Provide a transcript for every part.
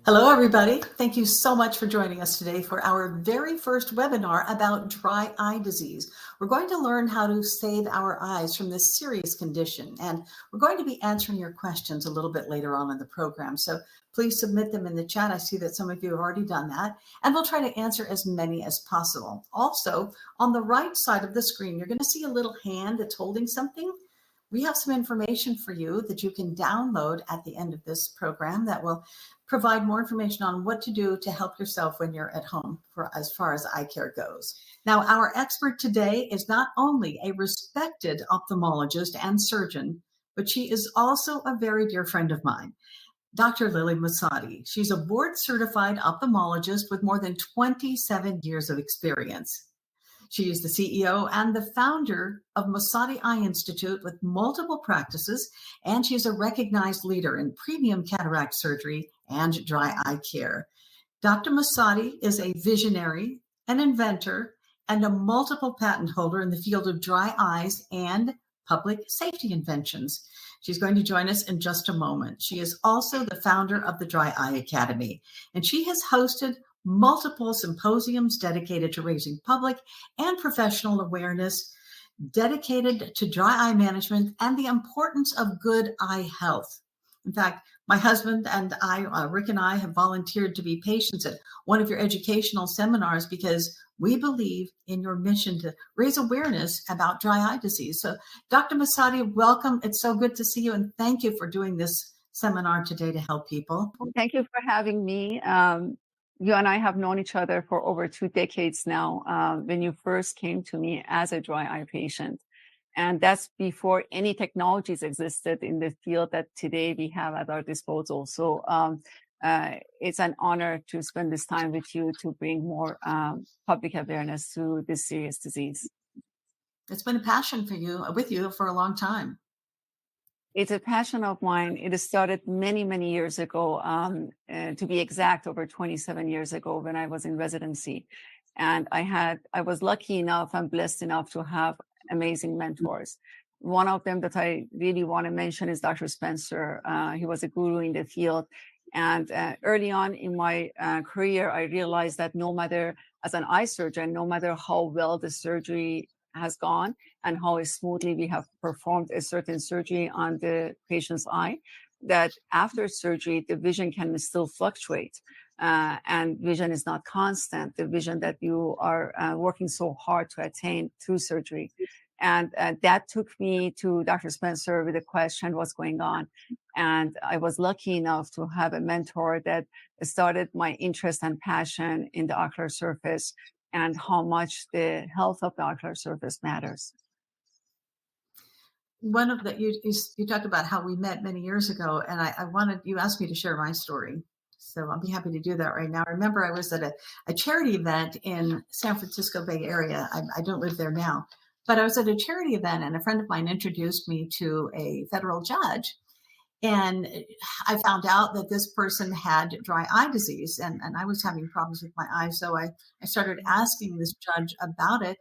Hello, everybody. Thank you so much for joining us today for our very first webinar about dry eye disease. We're going to learn how to save our eyes from this serious condition, and we're going to be answering your questions a little bit later on in the program. So please submit them in the chat. I see that some of you have already done that, and we'll try to answer as many as possible. Also, on the right side of the screen, you're going to see a little hand that's holding something. We have some information for you that you can download at the end of this program that will provide more information on what to do to help yourself when you're at home as far as eye care goes. Now, our expert today is not only a respected ophthalmologist and surgeon, but she is also a very dear friend of mine, Dr. Lillie Mosaddegh. She's a board-certified ophthalmologist with more than 27 years of experience. She is the CEO and the founder of Mosaddegh Eye Institute with multiple practices, and she's a recognized leader in premium cataract surgery and dry eye care. Dr. Mosaddegh is a visionary, an inventor, and a multiple patent holder in the field of dry eyes and public safety inventions. She's going to join us in just a moment. She is also the founder of the Dry Eye Academy, and she has hosted multiple symposiums dedicated to raising public and professional awareness, dedicated to dry eye management and the importance of good eye health. In fact, my husband and I, Rick and I, have volunteered to be patients at one of your educational seminars because we believe in your mission to raise awareness about dry eye disease. So, Dr. Mosaddegh, welcome. It's so good to see you, and thank you for doing this seminar today to help people. Thank you for having me. You and I have known each other for over 2 decades now, when you first came to me as a dry eye patient. And that's before any technologies existed in the field that today we have at our disposal. So it's an honor to spend this time with you to bring more public awareness to this serious disease. It's been a passion for you, with you for a long time. It's a passion of mine. It started many, many years ago, to be exact, over 27 years ago when I was in residency. And I was lucky enough and blessed enough to have amazing mentors. One of them that I really want to mention is Dr. Spencer. He was a guru in the field. And early on in my career, I realized that no matter, as an eye surgeon, no matter how well the surgery has gone and how smoothly we have performed a certain surgery on the patient's eye, that after surgery, the vision can still fluctuate. And vision is not constant, the vision that you are working so hard to attain through surgery. And that took me to Dr. Spencer with a question, what's going on? And I was lucky enough to have a mentor that started my interest and passion in the ocular surface and how much the health of the ocular surface matters. One of the, you talked about how we met many years ago, and you asked me to share my story. So I'll be happy to do that right now. I remember I was at a charity event in San Francisco Bay Area. I don't live there now, but I was at a charity event and a friend of mine introduced me to a federal judge. And I found out that this person had dry eye disease, and I was having problems with my eyes. So I started asking this judge about it,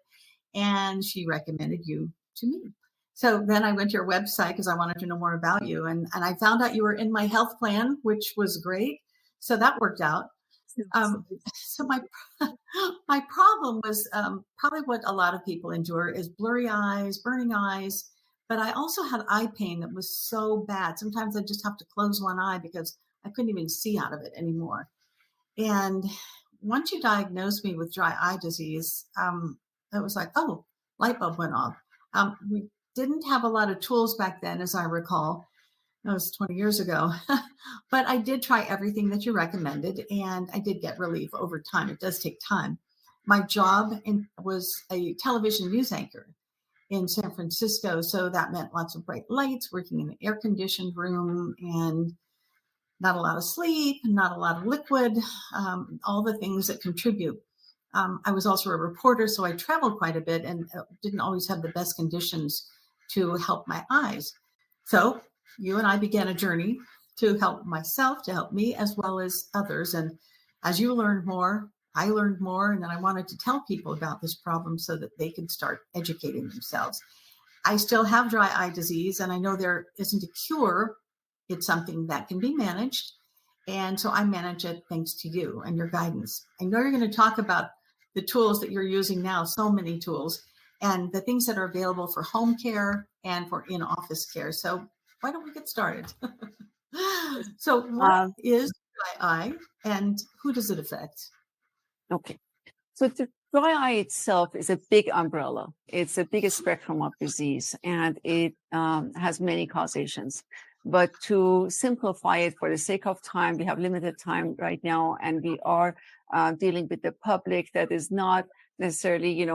and she recommended you to me. So then I went to your website because I wanted to know more about you. And I found out you were in my health plan, which was great. So that worked out. So my problem was probably what a lot of people endure is blurry eyes, burning eyes. But I also had eye pain that was so bad. Sometimes I just have to close one eye because I couldn't even see out of it anymore. And once you diagnosed me with dry eye disease, it was like, oh, light bulb went off. We didn't have a lot of tools back then, as I recall. That was 20 years ago. But I did try everything that you recommended, and I did get relief over time. It does take time. My job was a television news anchor in San Francisco. So that meant lots of bright lights, working in an air-conditioned room, and not a lot of sleep, not a lot of liquid, all the things that contribute. I was also a reporter, so I traveled quite a bit and didn't always have the best conditions to help my eyes. So you and I began a journey to help myself, to help me, as well as others. And as you learned more, I learned more, and then I wanted to tell people about this problem so that they could start educating themselves. I still have dry eye disease, and I know there isn't a cure. It's something that can be managed. And so I manage it thanks to you and your guidance. I know you're going to talk about the tools that you're using now, so many tools, and the things that are available for home care and for in-office care. So why don't we get started? So what Um, is dry eye and who does it affect? okay. So the dry eye itself is a big umbrella. It's the biggest spectrum of disease, and it has many causations. But to simplify it for the sake of time, we have limited time right now, and we are dealing with the public that is not necessarily,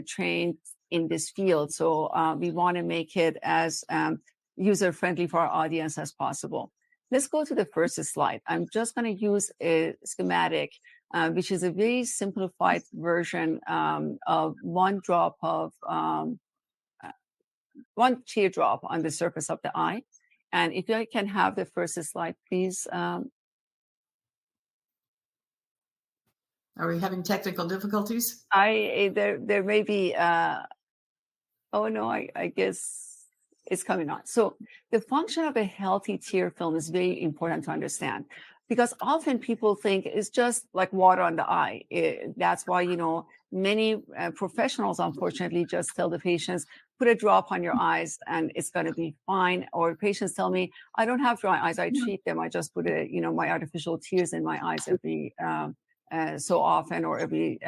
trained in this field. So we want to make it as user-friendly for our audience as possible. Let's go to the first slide. I'm just going to use a schematic which is a very simplified version of one teardrop on the surface of the eye. And if I can have the first slide, please. Are we having technical difficulties? There may be. Oh no, I guess it's coming on. So the function of a healthy tear film is very important to understand, because often people think it's just like water on the eye. That's why, many professionals, unfortunately, just tell the patients, put a drop on your eyes and it's going to be fine. Or patients tell me, I don't have dry eyes. I treat them. I just put my artificial tears in my eyes every so often, or every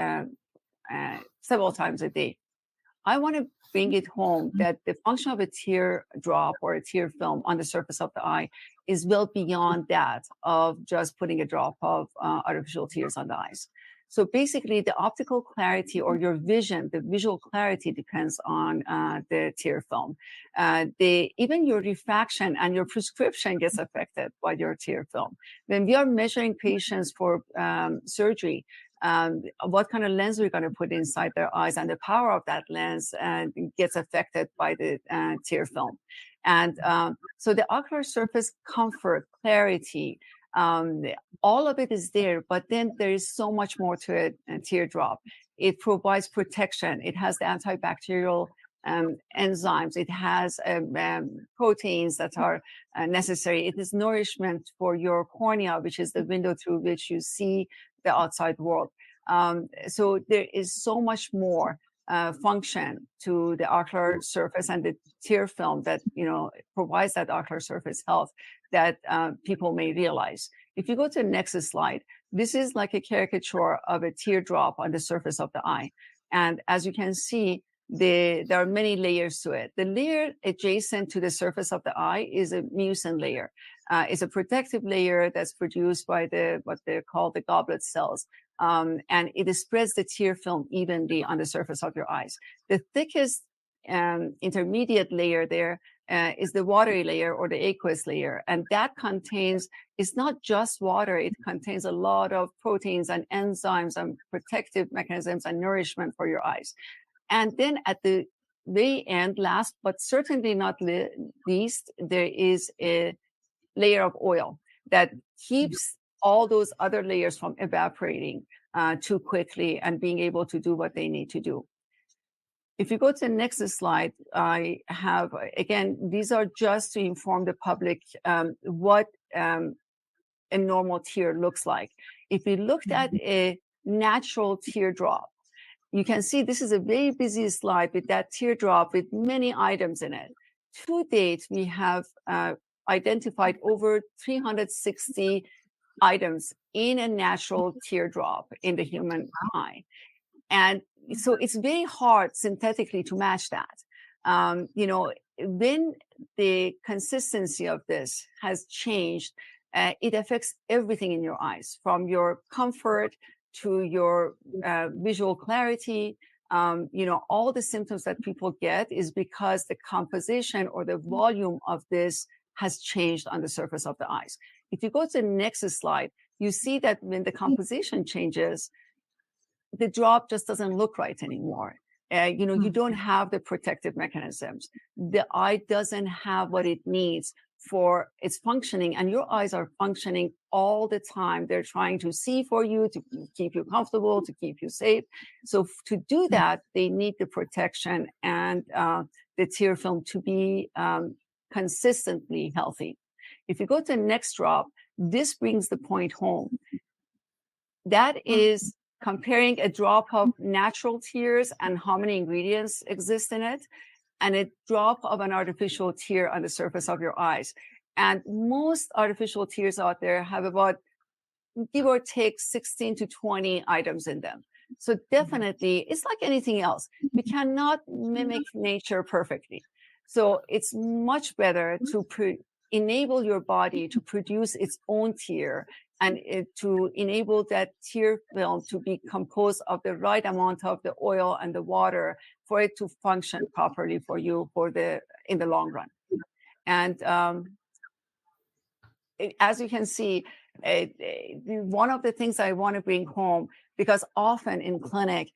several times a day. I want to bring it home that the function of a tear drop or a tear film on the surface of the eye is well beyond that of just putting a drop of artificial tears on the eyes. So basically, the optical clarity or your vision, the visual clarity depends on the tear film. Even your refraction and your prescription gets affected by your tear film. When we are measuring patients for surgery, what kind of lens we're going to put inside their eyes, and the power of that lens gets affected by the tear film. And so the ocular surface comfort, clarity, all of it is there, but then there is so much more to it. A teardrop, it provides protection. It has the antibacterial enzymes. It has proteins that are necessary. It is nourishment for your cornea, which is the window through which you see the outside world. So there is so much more function to the ocular surface and the tear film that provides that ocular surface health that people may realize. If you go to the next slide, this is like a caricature of a teardrop on the surface of the eye. And as you can see, there are many layers to it. The layer adjacent to the surface of the eye is a mucin layer. It's a protective layer that's produced by what they call the goblet cells. And it spreads the tear film evenly on the surface of your eyes. The thickest intermediate layer there is the watery layer or the aqueous layer. And that it's not just water, it contains a lot of proteins and enzymes and protective mechanisms and nourishment for your eyes. And then at the very end, last but certainly not least, there is a layer of oil that keeps all those other layers from evaporating too quickly and being able to do what they need to do. If you go to the next slide, I have, again, these are just to inform the public what a normal tear looks like. If we looked at a natural teardrop, you can see this is a very busy slide with that teardrop with many items in it. To date, we have identified over 360 items in a natural teardrop in the human eye. And so it's very hard synthetically to match that. When the consistency of this has changed, it affects everything in your eyes, from your comfort to your visual clarity. All the symptoms that people get is because the composition or the volume of this has changed on the surface of the eyes. If you go to the next slide, you see that when the composition changes, the drop just doesn't look right anymore. You don't have the protective mechanisms. The eye doesn't have what it needs for its functioning, and your eyes are functioning all the time. They're trying to see for you, to keep you comfortable, to keep you safe. So to do that, they need the protection and the tear film to be consistently healthy. If you go to the next drop, this brings the point home. That is comparing a drop of natural tears and how many ingredients exist in it, and a drop of an artificial tear on the surface of your eyes. And most artificial tears out there have about, give or take, 16 to 20 items in them. So definitely, it's like anything else. We cannot mimic nature perfectly. So it's much better to enable your body to produce its own tear, and to enable that tear film to be composed of the right amount of the oil and the water for it to function properly for you in the long run. And as you can see, one of the things I want to bring home, because often in clinic,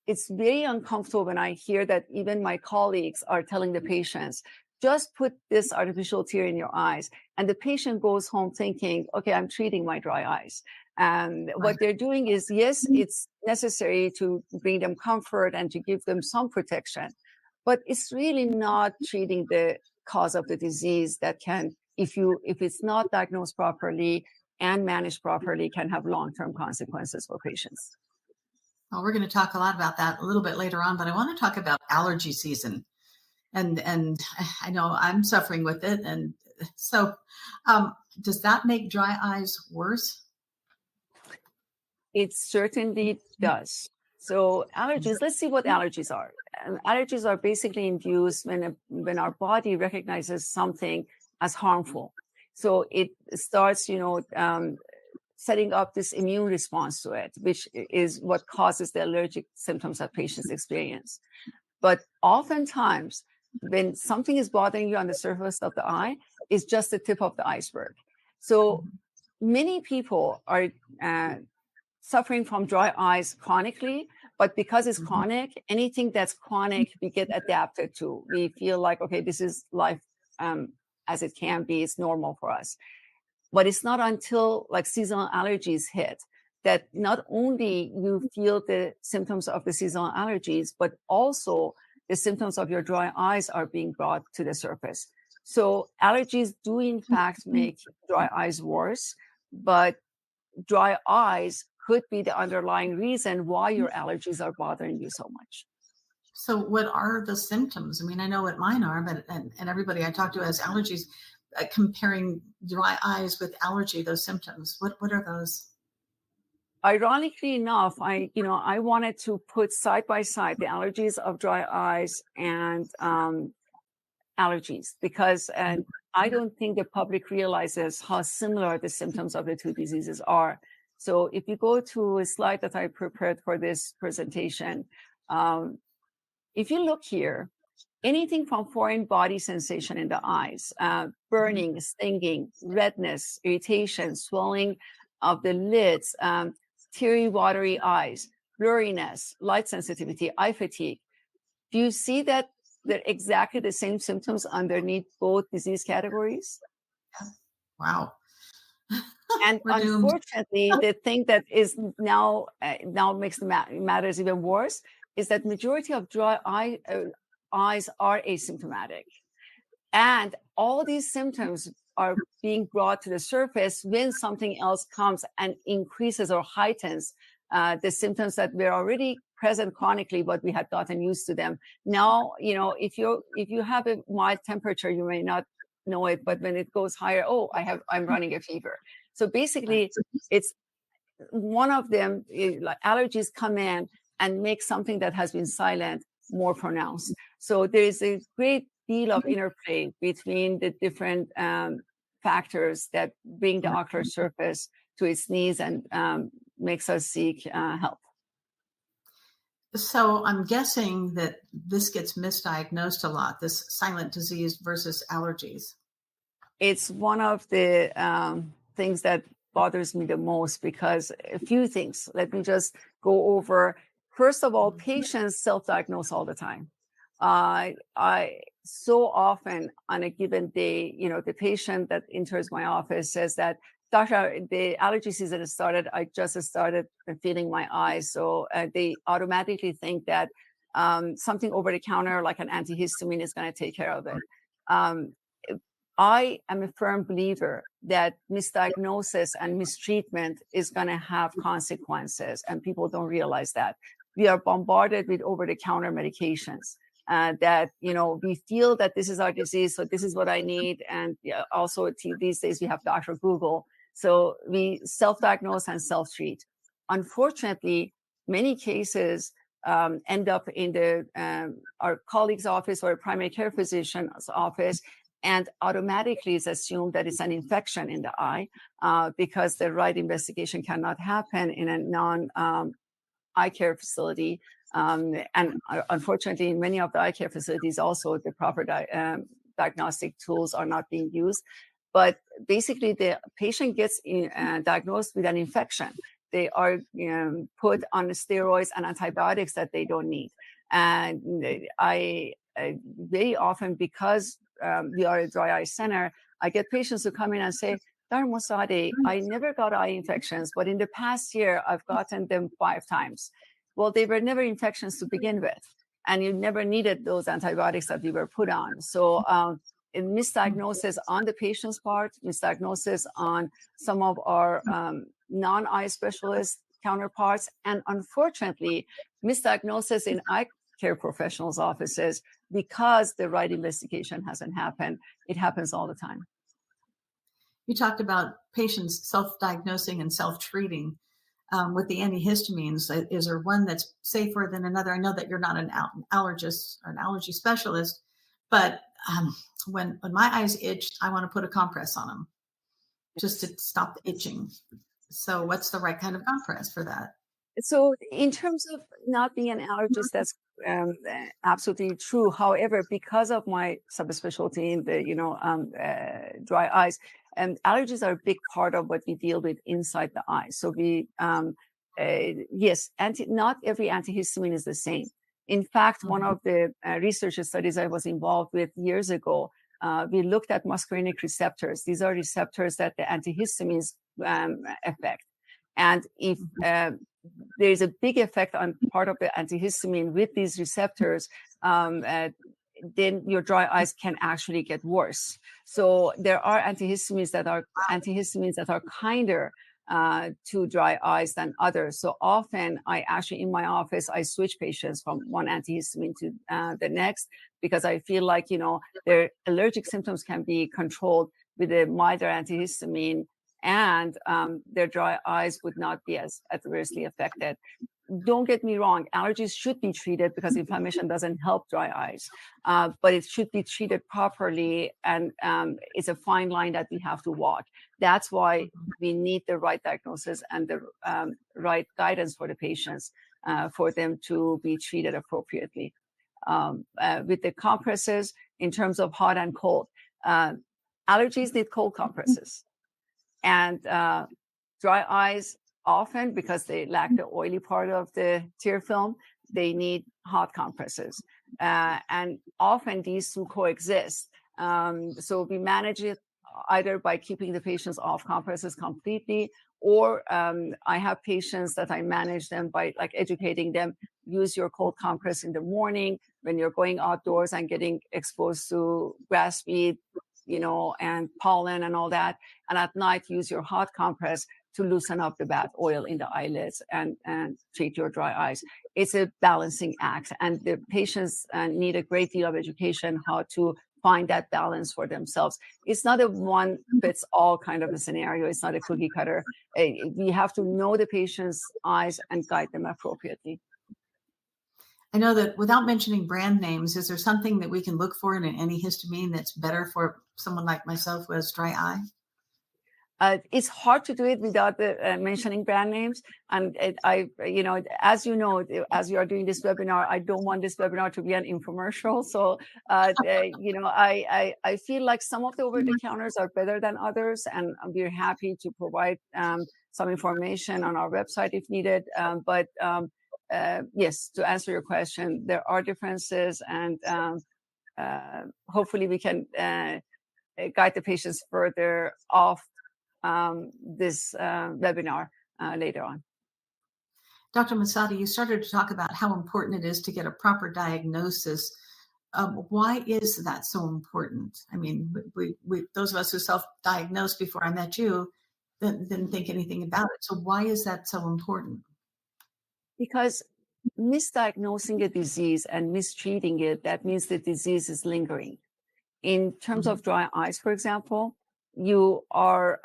it's very uncomfortable when I hear that even my colleagues are telling the patients, just put this artificial tear in your eyes. And the patient goes home thinking, okay, I'm treating my dry eyes. And what they're doing is, yes, it's necessary to bring them comfort and to give them some protection, but it's really not treating the cause of the disease that can, if it's not diagnosed properly and managed properly, can have long-term consequences for patients. Well, we're going to talk a lot about that a little bit later on, but I want to talk about allergy season. And I know I'm suffering with it. And so does that make dry eyes worse? It certainly does. So allergies, let's see what allergies are. Allergies are basically induced when our body recognizes something as harmful. So it starts, setting up this immune response to it, which is what causes the allergic symptoms that patients experience. But oftentimes, when something is bothering you on the surface of the eye, it's just the tip of the iceberg. So many people are suffering from dry eyes chronically, but because it's chronic, anything that's chronic, we get adapted to. We feel like, okay, this is life as it can be, it's normal for us. But it's not until like seasonal allergies hit that not only you feel the symptoms of the seasonal allergies, but also the symptoms of your dry eyes are being brought to the surface. So allergies do in fact make dry eyes worse, but dry eyes could be the underlying reason why your allergies are bothering you so much. So what are the symptoms? I mean, I know what mine are, but and everybody I talk to has allergies. Comparing dry eyes with allergy, those symptoms, what are those? Ironically enough, I wanted to put side by side the allergies of dry eyes and allergies, because I don't think the public realizes how similar the symptoms of the two diseases are. So if you go to a slide that I prepared for this presentation, if you look here, anything from foreign body sensation in the eyes, burning, stinging, redness, irritation, swelling of the lids, teary, watery eyes, blurriness, light sensitivity, eye fatigue. Do you see that they're exactly the same symptoms underneath both disease categories? Wow. And unfortunately, the thing that is now makes the matters even worse is that majority of dry eyes are asymptomatic. And all these symptoms are being brought to the surface when something else comes and increases or heightens the symptoms that were already present chronically, but we had gotten used to them. Now, if you have a mild temperature, you may not know it, but when it goes higher, I'm running a fever. So basically, it's one of them, like allergies come in and make something that has been silent more pronounced. So there is a great deal of interplay between the different factors that bring the ocular surface to its knees and makes us seek help. So I'm guessing that this gets misdiagnosed a lot, this silent disease versus allergies. It's one of the things that bothers me the most, because a few things. Let me just go over. First of all, patients self-diagnose all the time. I so often on a given day, the patient that enters my office says that, "Doctor, the allergy season has started. I just started feeling my eyes." So they automatically think that something over the counter, like an antihistamine, is going to take care of it. I am a firm believer that misdiagnosis and mistreatment is going to have consequences, and people don't realize that. We are bombarded with over-the-counter medications that, we feel that this is our disease, so this is what I need. And also these days we have Dr. Google. So we self-diagnose and self-treat. Unfortunately, many cases end up in our colleague's office or a primary care physician's office, and automatically it's assumed that it's an infection in the eye because the right investigation cannot happen in a non-eye care facility. And unfortunately, in many of the eye care facilities also, the proper diagnostic tools are not being used. But basically, the patient gets diagnosed with an infection. They are put on steroids and antibiotics that they don't need. And I very often, because we are a dry eye center, I get patients who come in and say, Dr. Mosaddegh, I never got eye infections, but in the past year, I've gotten them 5 times. Well, they were never infections to begin with, and you never needed those antibiotics that we were put on. So misdiagnosis on the patient's part, misdiagnosis on some of our non-eye specialist counterparts, and unfortunately, misdiagnosis in eye care professionals' offices because the right investigation hasn't happened. It happens all the time. You talked about patients self-diagnosing and self-treating with the antihistamines. Is there one that's safer than another? I know that you're not an allergist or an allergy specialist, but when my eyes itch, I want to put a compress on them just to stop the itching. So what's the right kind of compress for that? So in terms of not being an allergist, that's absolutely true. However, because of my subspecialty in the dry eyes, allergies are a big part of what we deal with inside the eye. So we yes, not every antihistamine is the same. In fact, one of the research studies I was involved with years ago, we looked at muscarinic receptors. These are receptors that the antihistamines affect. And if there is a big effect on part of the antihistamine with these receptors, then your dry eyes can actually get worse. So there are antihistamines that are kinder to dry eyes than others. So often in my office, I switch patients from one antihistamine to the next, because I feel like, their allergic symptoms can be controlled with a milder antihistamine, and their dry eyes would not be as adversely affected. Don't get me wrong, allergies should be treated because inflammation doesn't help dry eyes, but it should be treated properly, and it's a fine line that we have to walk. That's why we need the right diagnosis and the right guidance for the patients for them to be treated appropriately. With the compresses, in terms of hot and cold, allergies need cold compresses. And dry eyes, often, because they lack the oily part of the tear film, they need hot compresses. And often these two coexist. So we manage it either by keeping the patients off compresses completely, or I have patients that I manage them by educating them, use your cold compress in the morning when you're going outdoors and getting exposed to grass weed, and pollen and all that. And at night, use your hot compress to loosen up the bad oil in the eyelids and treat your dry eyes. It's a balancing act, and the patients need a great deal of education how to find that balance for themselves. It's not a one fits all kind of a scenario. It's not a cookie cutter. We have to know the patient's eyes and guide them appropriately. I know that without mentioning brand names, is there something that we can look for in an antihistamine that's better for someone like myself who has dry eye? It's hard to do it without mentioning brand names. And as you know, as you are doing this webinar, I don't want this webinar to be an infomercial. So, I feel like some of the over-the-counters are better than others, and we're happy to provide some information on our website if needed. But yes, to answer your question, there are differences, and hopefully we can guide the patients further off this webinar later on. Dr. Mosaddegh, you started to talk about how important it is to get a proper diagnosis Why is that so important? I mean, we those of us who self-diagnosed before I met you didn't think anything about it. So why is that so important? Because misdiagnosing a disease and mistreating it, that means the disease is lingering. In terms of dry eyes, for example, you are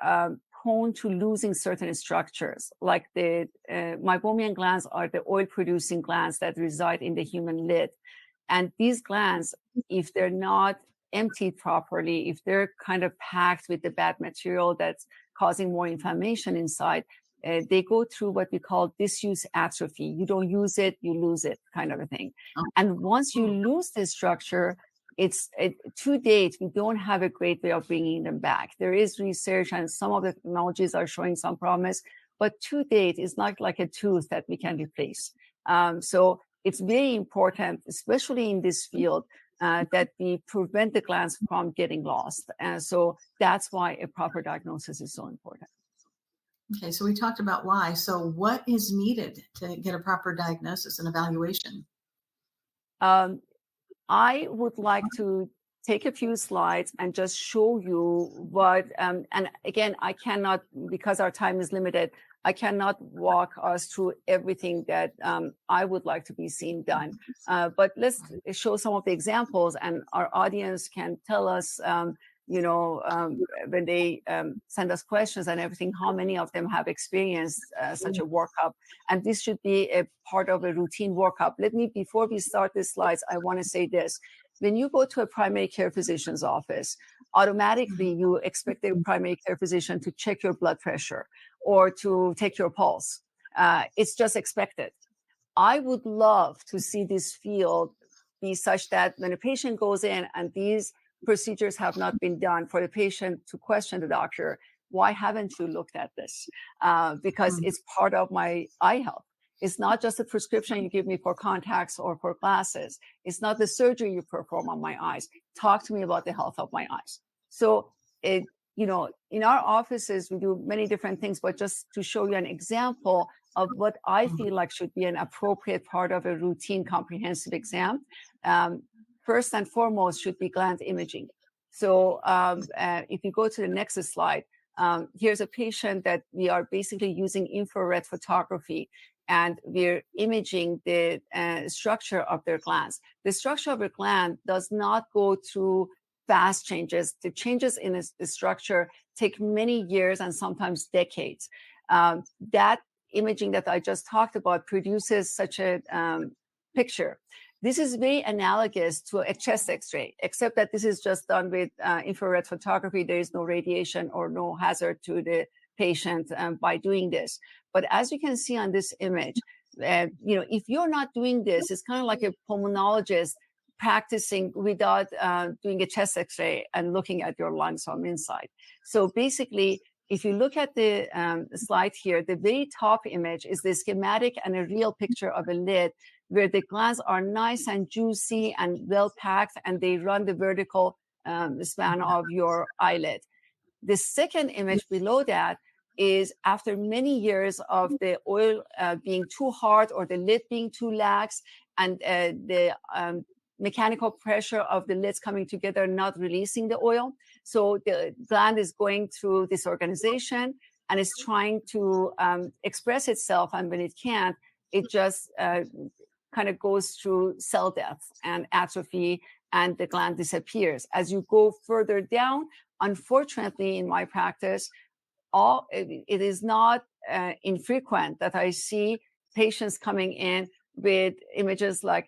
prone to losing certain structures, like the meibomian glands are the oil-producing glands that reside in the human lid. And these glands, if they're not emptied properly, if they're kind of packed with the bad material that's causing more inflammation inside, they go through what we call disuse atrophy. You don't use it, you lose it, kind of a thing. And once you lose this structure, to date, we don't have a great way of bringing them back. There is research and some of the technologies are showing some promise, but to date, it's not like a tooth that we can replace. So it's very important, especially in this field, that we prevent the glands from getting lost. And so that's why a proper diagnosis is so important. Okay, so we talked about why. So what is needed to get a proper diagnosis and evaluation? I would like to take a few slides and just show you what, and again, I cannot, because our time is limited, I cannot walk us through everything that I would like to be seen done. But let's show some of the examples, and our audience can tell us, when they send us questions and everything, how many of them have experienced such a workup. And this should be a part of a routine workup. Before we start the slides, I want to say this. When you go to a primary care physician's office, automatically you expect the primary care physician to check your blood pressure or to take your pulse. It's just expected. I would love to see this field be such that when a patient goes in and these procedures have not been done, for the patient to question the doctor, why haven't you looked at this? Because it's part of my eye health. It's not just a prescription you give me for contacts or for glasses. It's not the surgery you perform on my eyes. Talk to me about the health of my eyes. So, in our offices, we do many different things, but just to show you an example of what I feel like should be an appropriate part of a routine comprehensive exam. First and foremost should be gland imaging. So if you go to the next slide, here's a patient that we are basically using infrared photography, and we're imaging the structure of their glands. The structure of a gland does not go through fast changes. The changes in the structure take many years and sometimes decades. That imaging that I just talked about produces such a picture. This is very analogous to a chest X-ray, except that this is just done with infrared photography. There is no radiation or no hazard to the patient by doing this. But as you can see on this image, if you're not doing this, it's kind of like a pulmonologist practicing without doing a chest X-ray and looking at your lungs from inside. So basically, if you look at the slide here, the very top image is the schematic and a real picture of a lid where the glands are nice and juicy and well packed, and they run the vertical span of your eyelid. The second image below that is after many years of the oil being too hard or the lid being too lax, and the mechanical pressure of the lids coming together, not releasing the oil. So the gland is going through disorganization and is trying to express itself. And when it can't, it just kind of goes through cell death and atrophy, and the gland disappears. As you go further down, unfortunately, in my practice, it is not infrequent that I see patients coming in with images like,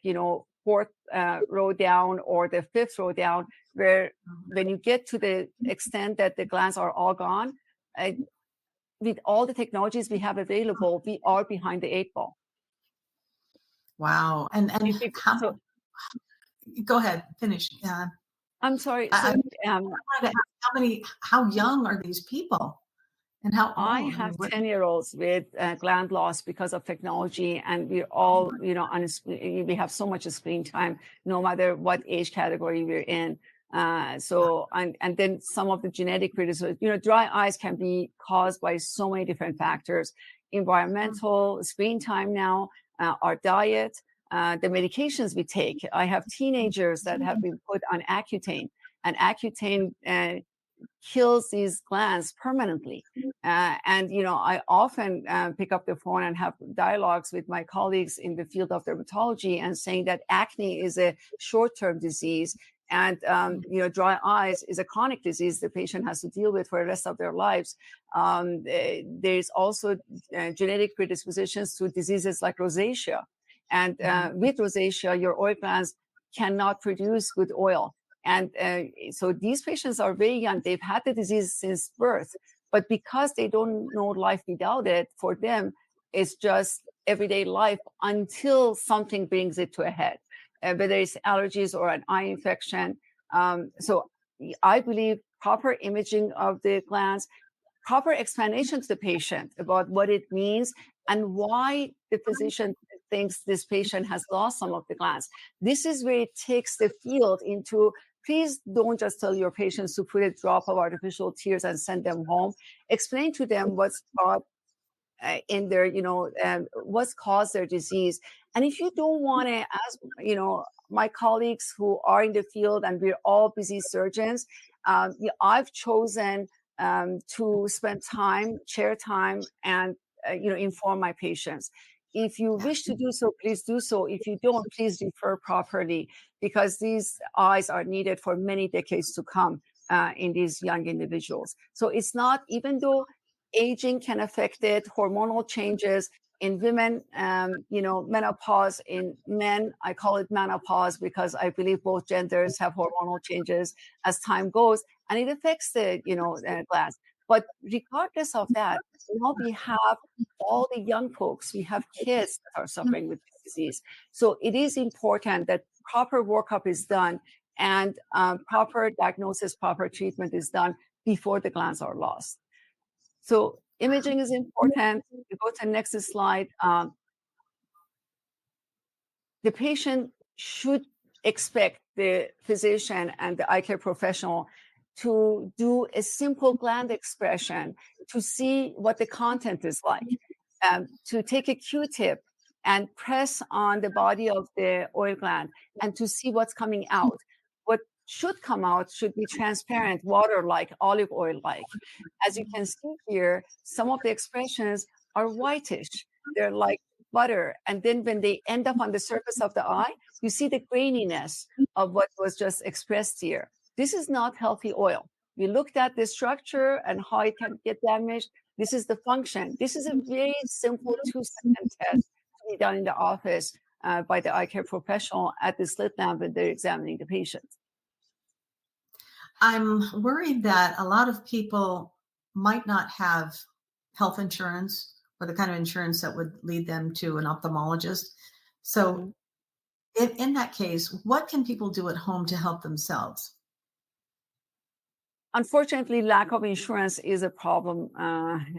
fourth row down or the fifth row down, where when you get to the extent that the glands are all gone, with all the technologies we have available, we are behind the 8 ball. Wow. And go ahead, finish. I'm sorry. How young are these people? And how old? I have 10-year-olds with gland loss because of technology, and we're all, we have so much screen time, no matter what age category we're in. And then some of the genetic predispositions, dry eyes can be caused by so many different factors: environmental, screen time now, our diet, the medications we take. I have teenagers that have been put on Accutane, and Accutane kills these glands permanently. And, you know, I often pick up the phone and have dialogues with my colleagues in the field of dermatology and saying that acne is a short-term disease. And, you know, dry eyes is a chronic disease the patient has to deal with for the rest of their lives. There's also genetic predispositions to diseases like rosacea. And with rosacea, your oil glands cannot produce good oil. And so these patients are very young. They've had the disease since birth, but because they don't know life without it, for them, it's just everyday life until something brings it to a head, whether it's allergies or an eye infection. So I believe proper imaging of the glands, proper explanation to the patient about what it means and why the physician thinks this patient has lost some of the glands. This is where it takes the field into, please don't just tell your patients to put a drop of artificial tears and send them home. Explain to them what's in their, you know, what's caused their disease. And if you don't want to ask, you know, my colleagues who are in the field, and we're all busy surgeons, I've chosen to spend time, share time, and you know, inform my patients. If you wish to do so, please do so. If you don't, please refer properly, because these eyes are needed for many decades to come in these young individuals. So it's not, even though aging can affect it, hormonal changes in women, you know, menopause in men, I call it menopause because I believe both genders have hormonal changes as time goes, and it affects the, you know, glands. But regardless of that, now we have all the young folks, we have kids that are suffering with this disease. So it is important that proper workup is done and proper diagnosis, proper treatment is done before the glands are lost. So imaging is important. We go to the next slide. The patient should expect the physician and the eye care professional to do a simple gland expression to see what the content is like, to take a Q-tip and press on the body of the oil gland and to see what's coming out. What should come out should be transparent, water-like, olive oil-like. As you can see here, some of the expressions are whitish. They're like butter. And then when they end up on the surface of the eye, you see the graininess of what was just expressed here. This is not healthy oil. We looked at the structure and how it can get damaged. This is the function. This is a very simple 2-second test to be done in the office by the eye care professional at the slit lamp when they're examining the patient. I'm worried that a lot of people might not have health insurance or the kind of insurance that would lead them to an ophthalmologist. So in that case, what can people do at home to help themselves? Unfortunately, lack of insurance is a problem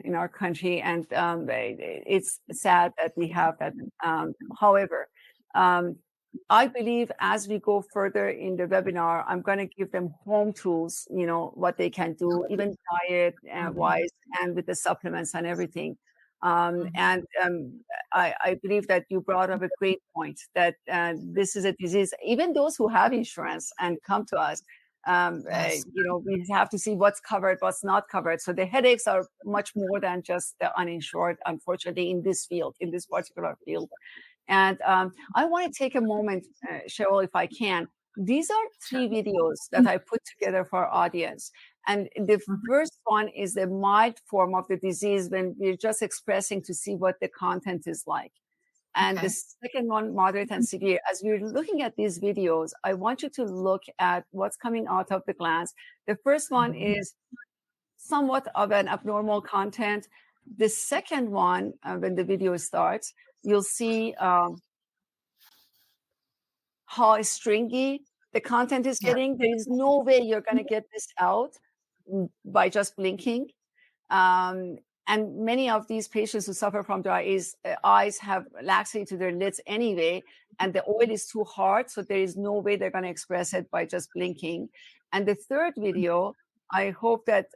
in our country, and it's sad that we have that. However, I believe as we go further in the webinar, I'm going to give them home tools, you know, what they can do, even diet wise and with the supplements and everything. I believe that you brought up a great point that this is a disease, even those who have insurance and come to us, you know, we have to see what's covered, what's not covered. So the headaches are much more than just the uninsured, unfortunately, in this field, in this particular field. And I want to take a moment, Cheryl, if I can. These are 3 videos that I put together for our audience. And the first one is the mild form of the disease when we're just expressing to see what the content is like. And the second one, moderate and severe. As we're looking at these videos, I want you to look at what's coming out of the glands. The first one is somewhat of an abnormal content. The second one, when the video starts, you'll see how stringy the content is getting. There is no way you're going to get this out by just blinking. And many of these patients who suffer from dry eyes have laxity to their lids anyway, and the oil is too hard, so there is no way they're going to express it by just blinking. And the third video, I hope that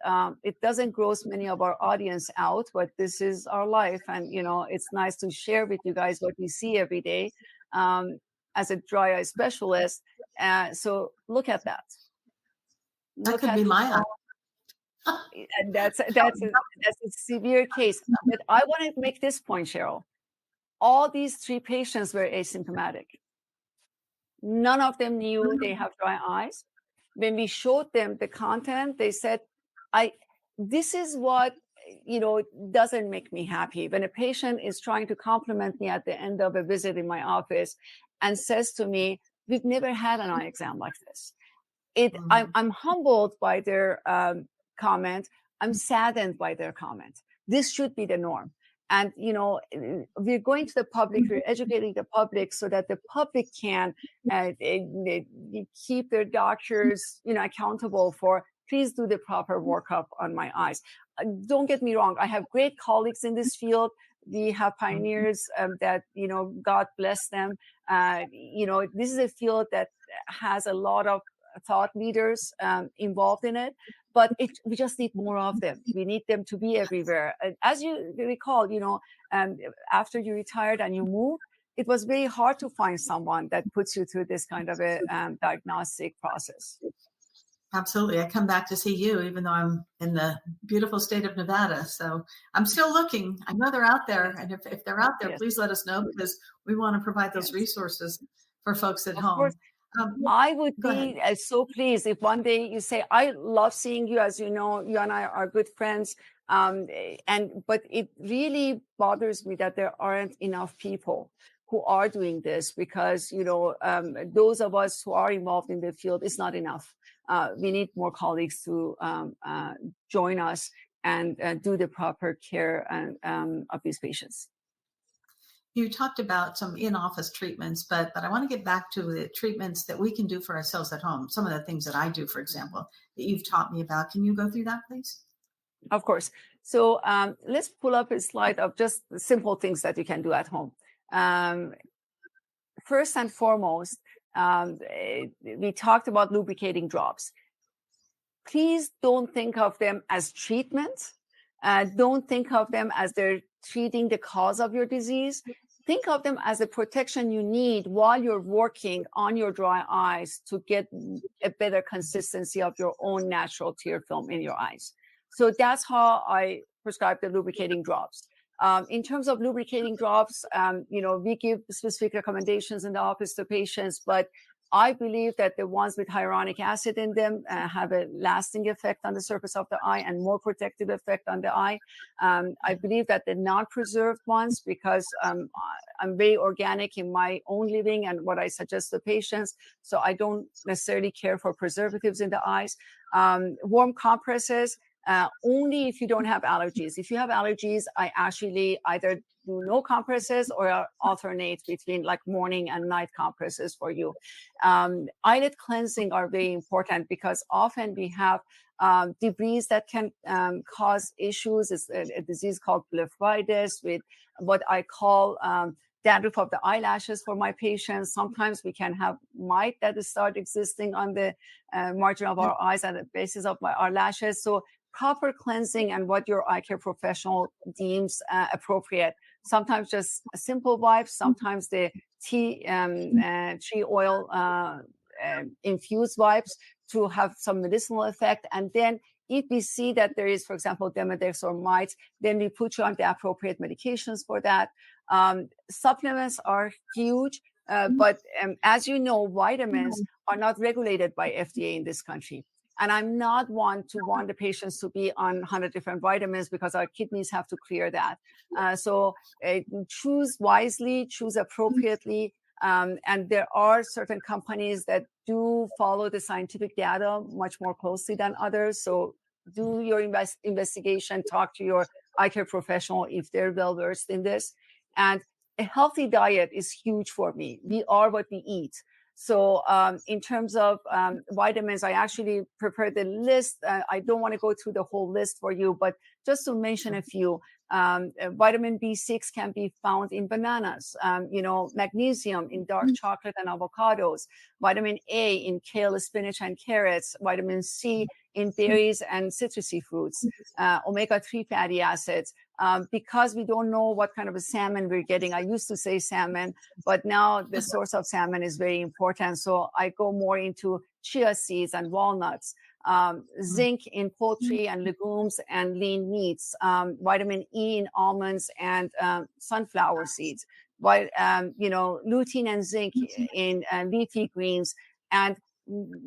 it doesn't gross many of our audience out, but this is our life, and you know, it's nice to share with you guys what we see every day. as a dry eye specialist. So look at that. That could be my eye. And that's a severe case. But I want to make this point, Cheryl. All these 3 patients were asymptomatic. None of them knew they have dry eyes. When we showed them the content, they said, this is what, doesn't make me happy. When a patient is trying to compliment me at the end of a visit in my office and says to me, we've never had an eye exam like this. I'm humbled by their comment. I'm saddened by their comment. This should be the norm. And, we're going to the public, we're educating the public so that the public can keep their doctors, accountable for, please do the proper workup on my eyes. Don't get me wrong. I have great colleagues in this field. We have pioneers that, God bless them. This is a field that has a lot of thought leaders involved in it. But we just need more of them. We need them to be everywhere. As you recall, after you retired and you moved, it was very hard to find someone that puts you through this kind of a diagnostic process. Absolutely. I come back to see you, even though I'm in the beautiful state of Nevada. So I'm still looking. I know they're out there. And if they're out there, please let us know, because we want to provide those resources for folks at home. I would be so pleased if one day you say, I love seeing you. As you know, you and I are good friends. But it really bothers me that there aren't enough people who are doing this, because, those of us who are involved in the field, it's not enough. We need more colleagues to join us and do the proper care of these patients. You talked about some in-office treatments, but I want to get back to the treatments that we can do for ourselves at home. Some of the things that I do, for example, that you've taught me about. Can you go through that, please? Of course. So let's pull up a slide of just simple things that you can do at home. First and foremost, we talked about lubricating drops. Please don't think of them as treatment. Don't think of them as they're treating the cause of your disease. Think of them as a protection you need while you're working on your dry eyes to get a better consistency of your own natural tear film in your eyes. So that's how I prescribe the lubricating drops. In terms of lubricating drops, we give specific recommendations in the office to patients, but I believe that the ones with hyaluronic acid in them have a lasting effect on the surface of the eye and more protective effect on the eye. I believe that the non-preserved ones, because I'm very organic in my own living and what I suggest to patients, so I don't necessarily care for preservatives in the eyes. Warm compresses, only if you don't have allergies. If you have allergies, I actually either do no compresses or alternate between like morning and night compresses for you. Eyelid cleansing are very important, because often we have debris that can cause issues. It's a disease called blepharitis, with what I call dandruff of the eyelashes for my patients. Sometimes we can have mite that start existing on the margin of our eyes and the basis of our lashes. So proper cleansing and what your eye care professional deems appropriate. Sometimes just a simple wipes, sometimes the tree oil infused wipes to have some medicinal effect. And then if we see that there is, for example, Demodex or mites, then we put you on the appropriate medications for that. Supplements are huge, but as you know, vitamins are not regulated by FDA in this country. And I'm not one to want the patients to be on 100 different vitamins, because our kidneys have to clear that. So choose wisely, choose appropriately. And there are certain companies that do follow the scientific data much more closely than others. So do your investigation, talk to your eye care professional if they're well versed in this. And a healthy diet is huge for me. We are what we eat. So in terms of vitamins, I actually prepared the list. I don't want to go through the whole list for you, but just to mention a few. Vitamin B6 can be found in bananas, magnesium in dark chocolate and avocados, vitamin A in kale, spinach, and carrots, vitamin C in berries and citrusy fruits, omega-3 fatty acids, because we don't know what kind of a salmon we're getting. I used to say salmon, but now the source of salmon is very important. So I go more into chia seeds and walnuts, zinc in poultry and legumes and lean meats, vitamin E in almonds and sunflower seeds, lutein and zinc in leafy greens. And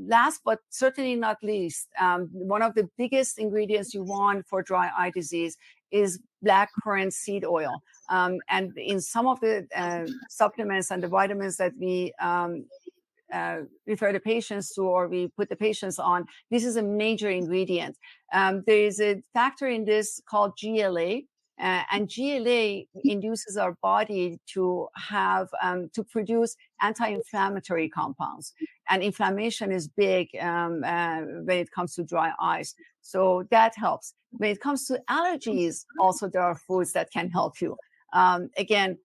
last but certainly not least, one of the biggest ingredients you want for dry eye disease is black currant seed oil. And in some of the supplements and the vitamins that we refer the patients to, or we put the patients on, this is a major ingredient. There is a factor in this called GLA, and GLA induces our body to have to produce anti-inflammatory compounds, and inflammation is big when it comes to dry eyes. So that helps. When it comes to allergies, also there are foods that can help you. Again,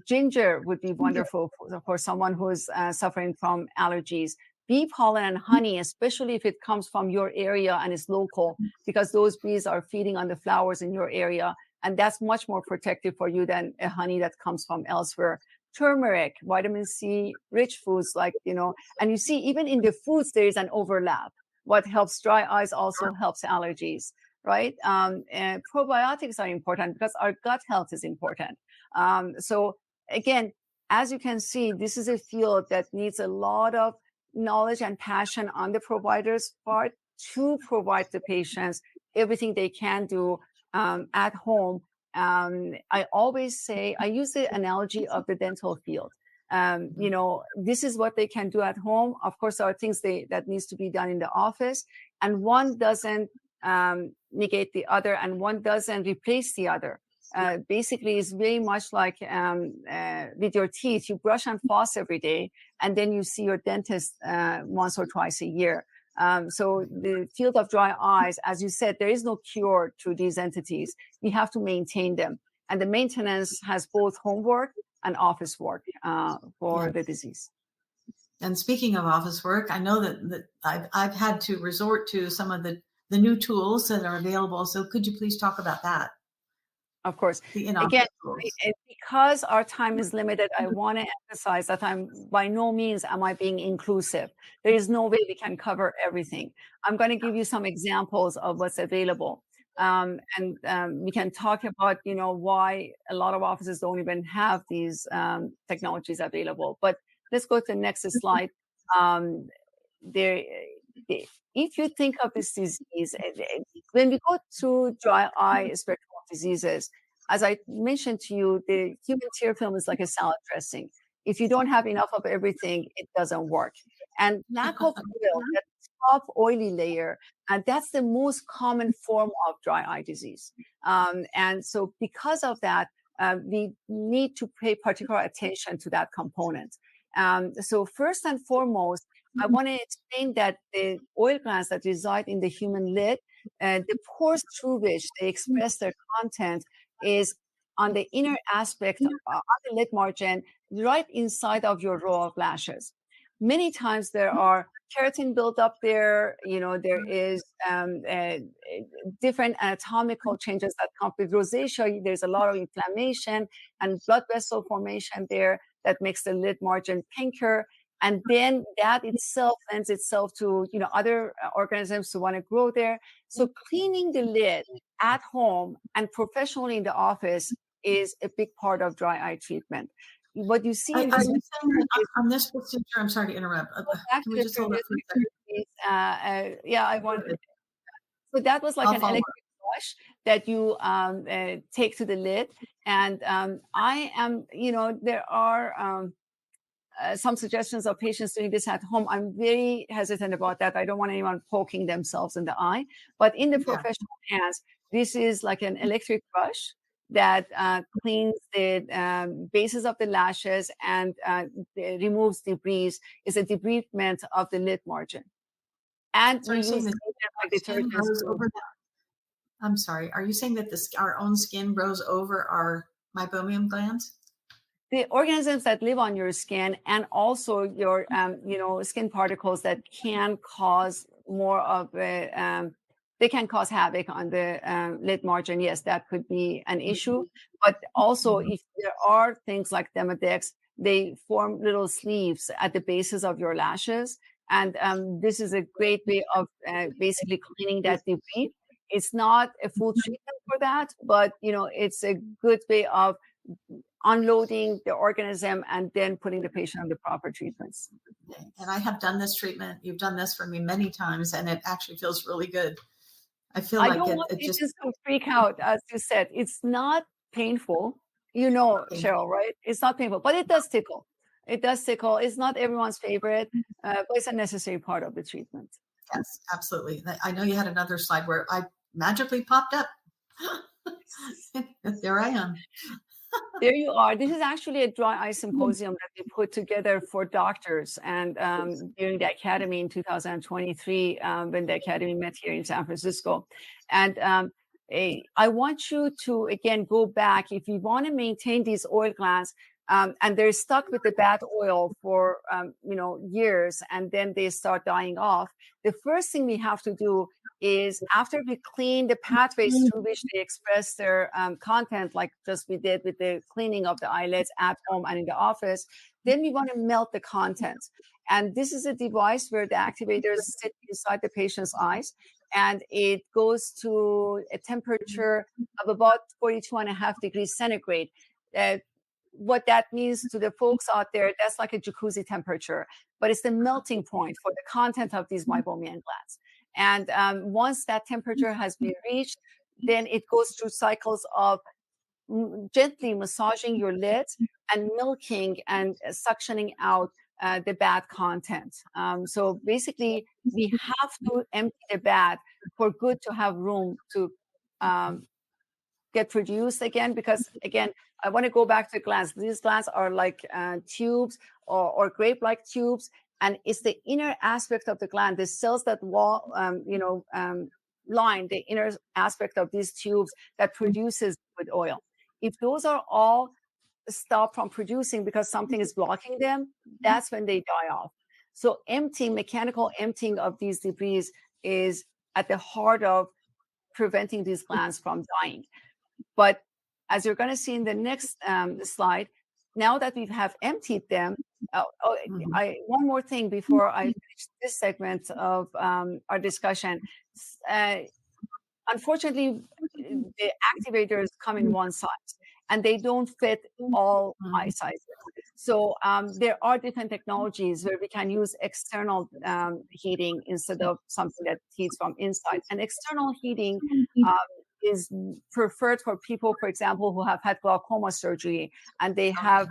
ginger would be wonderful for someone who's suffering from allergies. Bee pollen and honey, especially if it comes from your area and is local, because those bees are feeding on the flowers in your area. And that's much more protective for you than a honey that comes from elsewhere. Turmeric, vitamin C, rich foods and you see even in the foods, there is an overlap. What helps dry eyes also helps allergies, right? And probiotics are important because our gut health is important. So again, as you can see, this is a field that needs a lot of knowledge and passion on the provider's part to provide the patients everything they can do at home. I always say, I use the analogy of the dental field. This is what they can do at home. Of course, there are things that needs to be done in the office, and one doesn't negate the other, and one doesn't replace the other. Basically, it's very much like with your teeth. You brush and floss every day, and then you see your dentist once or twice a year. So the field of dry eyes, as you said, there is no cure to these entities. We have to maintain them. And the maintenance has both homework and office work for the disease. And speaking of office work, I know that I've had to resort to some of the new tools that are available. So could you please talk about that? Of course. Again, because our time is limited, I want to emphasize that by no means am I being inclusive. There is no way we can cover everything. I'm going to give you some examples of what's available. And we can talk about, why a lot of offices don't even have these technologies available. But let's go to the next slide. If you think of this disease, when we go to dry eye spectrum diseases, as I mentioned to you, the human tear film is like a salad dressing. If you don't have enough of everything, it doesn't work. And lack of oil, that top oily layer, and that's the most common form of dry eye disease. And so because of that, we need to pay particular attention to that component. So first and foremost, I want to explain that the oil glands that reside in the human lid, the pores through which they express their content is on the inner aspect on the lid margin, right inside of your row of lashes. Many times there are keratin buildup there. There is different anatomical changes that come with rosacea. There's a lot of inflammation and blood vessel formation there that makes the lid margin pinker. And then that itself lends itself to, other organisms to want to grow there. So cleaning the lid at home and professionally in the office is a big part of dry eye treatment. What you see on this procedure, I'm sorry to interrupt. Can we just hold up for a second? I wanted. So that was like an electric brush that you take to the lid. And I am, there are some suggestions of patients doing this at home. I'm very hesitant about that. I don't want anyone poking themselves in the eye. But in the professional hands, this is like an electric brush that cleans the bases of the lashes and removes debris. It's a debridement of the lid margin. And so I'm sorry. Are you saying that our own skin grows over our meibomian glands? The organisms that live on your skin, and also your, skin particles that can cause more of a they can cause havoc on the lid margin. Yes, that could be an issue. But also, if there are things like Demodex, they form little sleeves at the bases of your lashes. And this is a great way of basically cleaning that debris. It's not a full treatment for that, but it's a good way of unloading the organism and then putting the patient on the proper treatments. And I have done this treatment. You've done this for me many times, and it actually feels really good. I feel like don't want patients to freak out, as you said. It's not painful, Cheryl, right? It's not painful, but it does tickle. It does tickle. It's not everyone's favorite, but it's a necessary part of the treatment. Yes, absolutely. I know you had another slide where I magically popped up. There I am. There you are. This is actually a dry eye symposium that we put together for doctors and during the Academy in 2023 when the Academy met here in San Francisco. And I want you to, again, go back. If you want to maintain these oil glands and they're stuck with the bad oil for, years, and then they start dying off, the first thing we have to do is after we clean the pathways through which they express their content, like just we did with the cleaning of the eyelids at home and in the office, then we want to melt the content. And this is a device where the activators sit inside the patient's eyes, and it goes to a temperature of about 42.5 degrees centigrade. What that means to the folks out there, that's like a jacuzzi temperature, but it's the melting point for the content of these meibomian glands. And once that temperature has been reached, then it goes through cycles of gently massaging your lids and milking and suctioning out the bad content. So basically, we have to empty the bad for good to have room to get produced again, because again, I want to go back to glands. These glands are like tubes or grape-like tubes, and it's the inner aspect of the gland, the cells that line the inner aspect of these tubes that produces liquid oil. If those are all stopped from producing because something is blocking them, that's when they die off. So mechanical emptying of these debris is at the heart of preventing these glands from dying. But as you're going to see in the next slide, now that we have emptied them, one more thing before I finish this segment of our discussion. Unfortunately, the activators come in one size, and they don't fit all eye sizes. So there are different technologies where we can use external heating instead of something that heats from inside. And external heating is preferred for people, for example, who have had glaucoma surgery and they have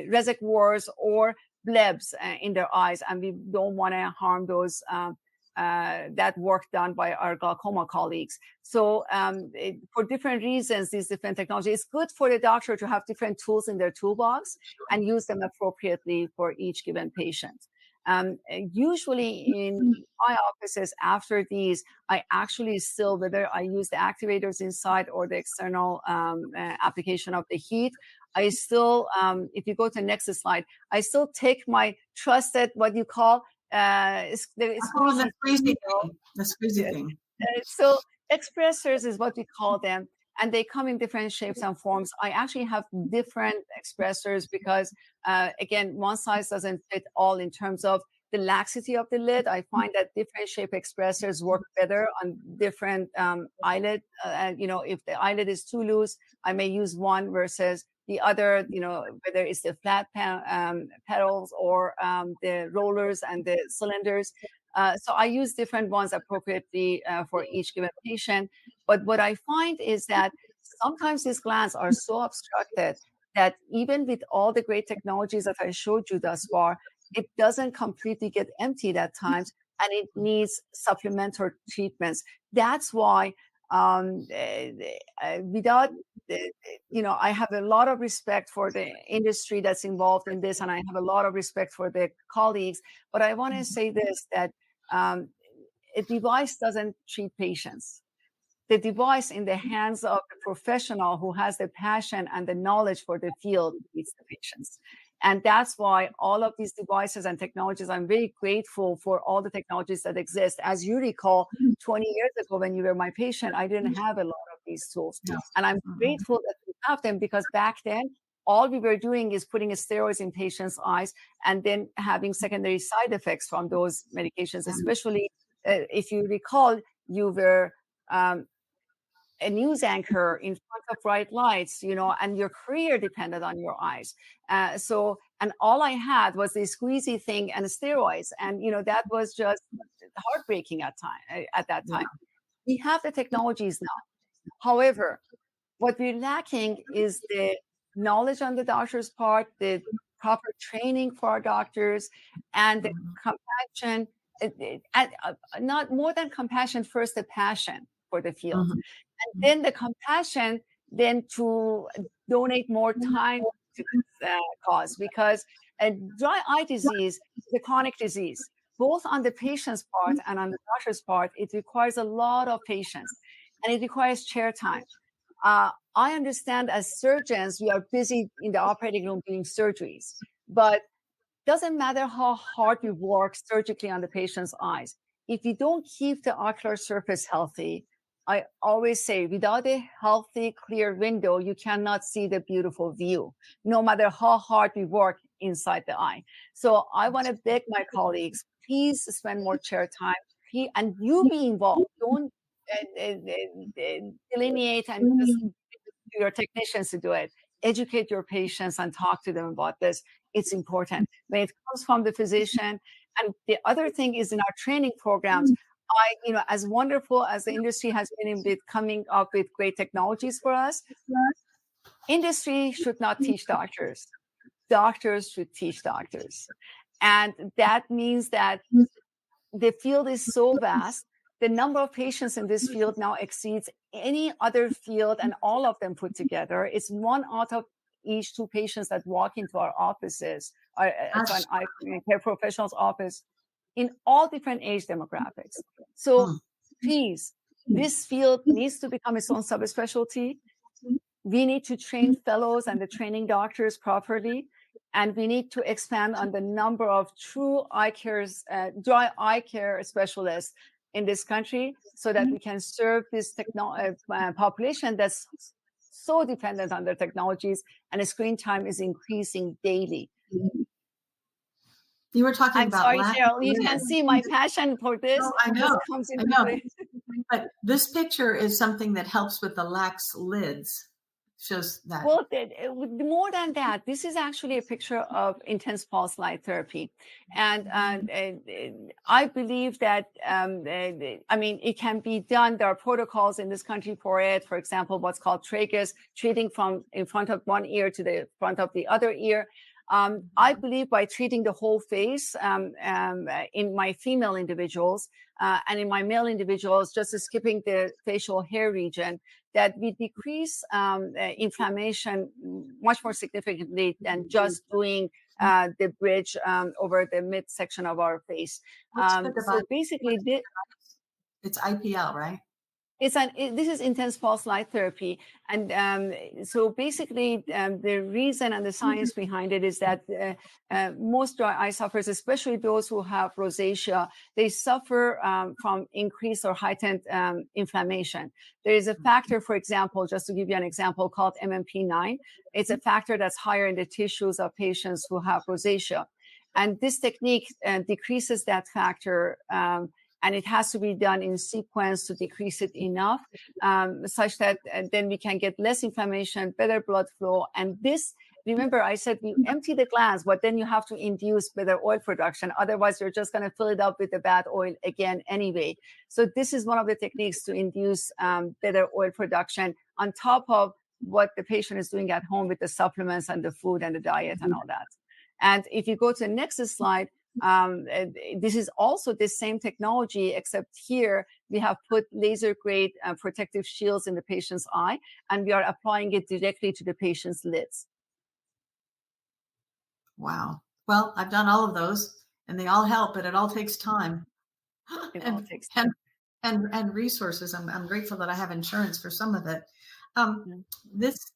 reservoirs or blebs in their eyes, and we don't want to harm those that work done by our glaucoma colleagues. So for different reasons, these different technologies, it's good for the doctor to have different tools in their toolbox and use them appropriately for each given patient. Usually in my offices after these, I actually still, whether I use the activators inside or the external application of the heat, I still, if you go to the next slide, I still take my trusted, what you call, the squeezy thing. So expressors is what we call them, and they come in different shapes and forms. I actually have different expressors because, again, one size doesn't fit all in terms of the laxity of the lid. I find that different shape expressors work better on different eyelid. If the eyelid is too loose, I may use one versus the other, whether it's the flat petals or the rollers and the cylinders. So I use different ones appropriately for each given patient. But what I find is that sometimes these glands are so obstructed that even with all the great technologies that I showed you thus far, it doesn't completely get emptied at times, and it needs supplementary treatments. That's why I have a lot of respect for the industry that's involved in this, and I have a lot of respect for the colleagues. But I want to say this, that a device doesn't treat patients. The device in the hands of the professional who has the passion and the knowledge for the field treats the patients. And that's why all of these devices and technologies, I'm very grateful for all the technologies that exist. As you recall, 20 years ago, when you were my patient, I didn't have a lot of these tools. No. And I'm grateful that we have them, because back then, all we were doing is putting steroids in patients' eyes and then having secondary side effects from those medications, especially if you recall, you were a news anchor in front of bright lights, and your career depended on your eyes. And all I had was this squeezy thing and steroids. And, that was just heartbreaking at that time. We have the technologies now. However, what we're lacking is the knowledge on the doctor's part, the proper training for our doctors, and the compassion, not more than compassion, first the passion for the field. And then the compassion, then to donate more time to this cause, because dry eye disease is a chronic disease, both on the patient's part and on the doctor's part. It requires a lot of patience, and it requires chair time. I understand as surgeons, we are busy in the operating room doing surgeries, but doesn't matter how hard we work surgically on the patient's eyes. If we don't keep the ocular surface healthy, I always say, without a healthy, clear window, you cannot see the beautiful view, no matter how hard we work inside the eye. So I want to beg my colleagues, please spend more chair time, and you be involved. Don't delineate and just your technicians to do it. Educate your patients and talk to them about this. It's important when it comes from the physician. And the other thing is, in our training programs, as wonderful as the industry has been with coming up with great technologies for us, industry should not teach doctors. Doctors should teach doctors. And that means that the field is so vast. The number of patients in this field now exceeds any other field, and all of them put together. It's 1 out of each 2 patients that walk into our offices, or to an eye care professional's office, in all different age demographics. So please, this field needs to become its own subspecialty. We need to train fellows and the training doctors properly. And we need to expand on the number of true dry eye care specialists in this country, so that we can serve this population that's so dependent on their technologies, and the screen time is increasing daily. You were talking I'm about. sorry, Cheryl. You can see my passion for this. No, I know. Comes into I know. play. But this picture is something that helps with the lax lids. Shows that. Well, more than that, this is actually a picture of intense pulse light therapy. And I believe that, it can be done. There are protocols in this country for it. For example, what's called tragus, treating from in front of one ear to the front of the other ear. I believe by treating the whole face in my female individuals and in my male individuals, just skipping the facial hair region, that we decrease inflammation much more significantly than just doing the bridge over the midsection of our face. So basically, it's IPL, right? This is intense pulse light therapy. And so basically, the reason and the science behind it is that most dry eye sufferers, especially those who have rosacea, they suffer from increased or heightened inflammation. There is a factor, for example, just to give you an example, called MMP9. It's a factor that's higher in the tissues of patients who have rosacea. And this technique decreases that factor, and it has to be done in sequence to decrease it enough, such that then we can get less inflammation, better blood flow. And this, remember, I said we empty the glands, but then you have to induce better oil production. Otherwise, you're just going to fill it up with the bad oil again anyway. So this is one of the techniques to induce better oil production on top of what the patient is doing at home with the supplements and the food and the diet and all that. And if you go to the next slide, this is also the same technology, except here we have put laser grade protective shields in the patient's eye, and we are applying it directly to the patient's lids. Wow. Well, I've done all of those, and they all help, but it all takes time. And resources. I'm grateful that I have insurance for some of it. This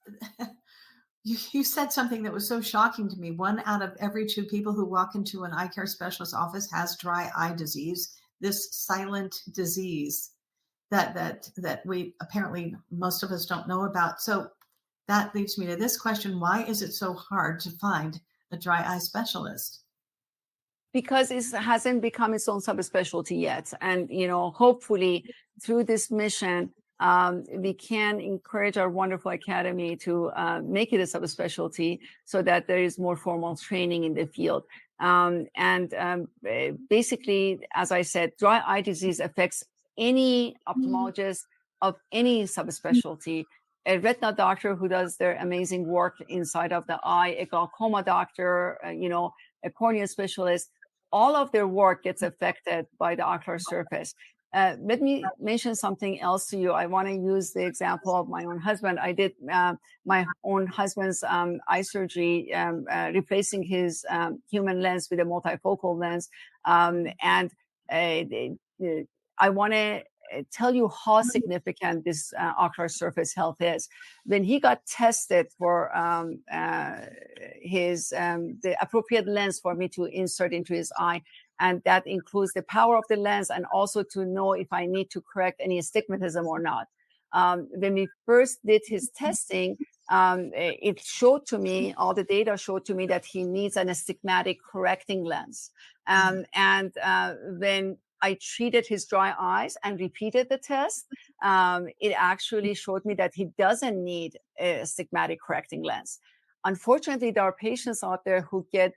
You said something that was so shocking to me. 1 out of every 2 people who walk into an eye care specialist office has dry eye disease, this silent disease that we apparently most of us don't know about. So that leads me to this question. Why is it so hard to find a dry eye specialist? Because it hasn't become its own subspecialty yet. And, hopefully through this mission, we can encourage our wonderful academy to make it a subspecialty so that there is more formal training in the field. Basically, as I said, dry eye disease affects any ophthalmologist of any subspecialty, a retina doctor who does their amazing work inside of the eye, a glaucoma doctor, a cornea specialist. All of their work gets affected by the ocular surface. Let me mention something else to you. I want to use the example of my own husband. I did my own husband's eye surgery, replacing his human lens with a multifocal lens. I want to tell you how significant this ocular surface health is. When he got tested for the appropriate lens for me to insert into his eye, and that includes the power of the lens and also to know if I need to correct any astigmatism or not. When we first did his testing, it showed to me, all the data showed to me that he needs an astigmatic correcting lens. When I treated his dry eyes and repeated the test, it actually showed me that he doesn't need a astigmatic correcting lens. Unfortunately, there are patients out there who get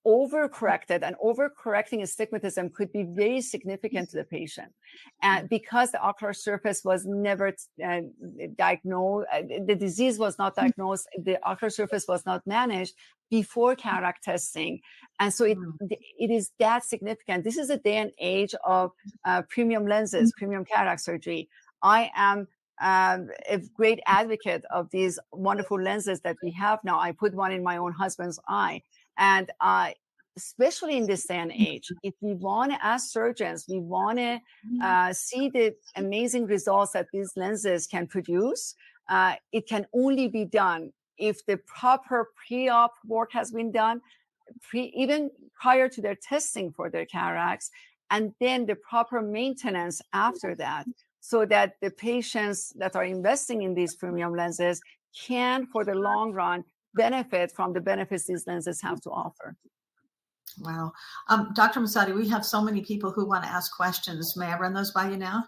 overcorrected, and overcorrecting astigmatism could be very significant to the patient. And because the ocular surface was never diagnosed, the disease was not diagnosed, the ocular surface was not managed before cataract testing. And so it is that significant. This is a day and age of premium lenses, premium cataract surgery. I am a great advocate of these wonderful lenses that we have now. I put one in my own husband's eye. And especially in this day and age, if we want to, as surgeons, we want to see the amazing results that these lenses can produce, it can only be done if the proper pre-op work has been done, even prior to their testing for their cataracts, and then the proper maintenance after that, so that the patients that are investing in these premium lenses can, for the long run, benefit from the benefits these lenses have to offer. Wow. Dr. Mosaddegh, we have so many people who want to ask questions. May I run those by you now?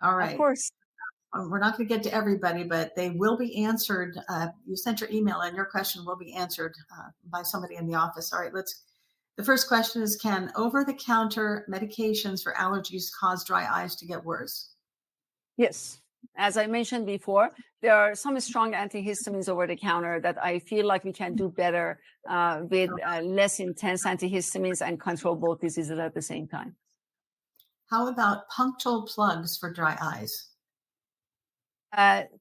All right. Of course. We're not going to get to everybody, but they will be answered. You sent your email and your question will be answered by somebody in the office. All right, the first question is, can over-the-counter medications for allergies cause dry eyes to get worse? Yes. As I mentioned before, there are some strong antihistamines over the counter that I feel like we can do better with less intense antihistamines and control both diseases at the same time. How about punctal plugs for dry eyes?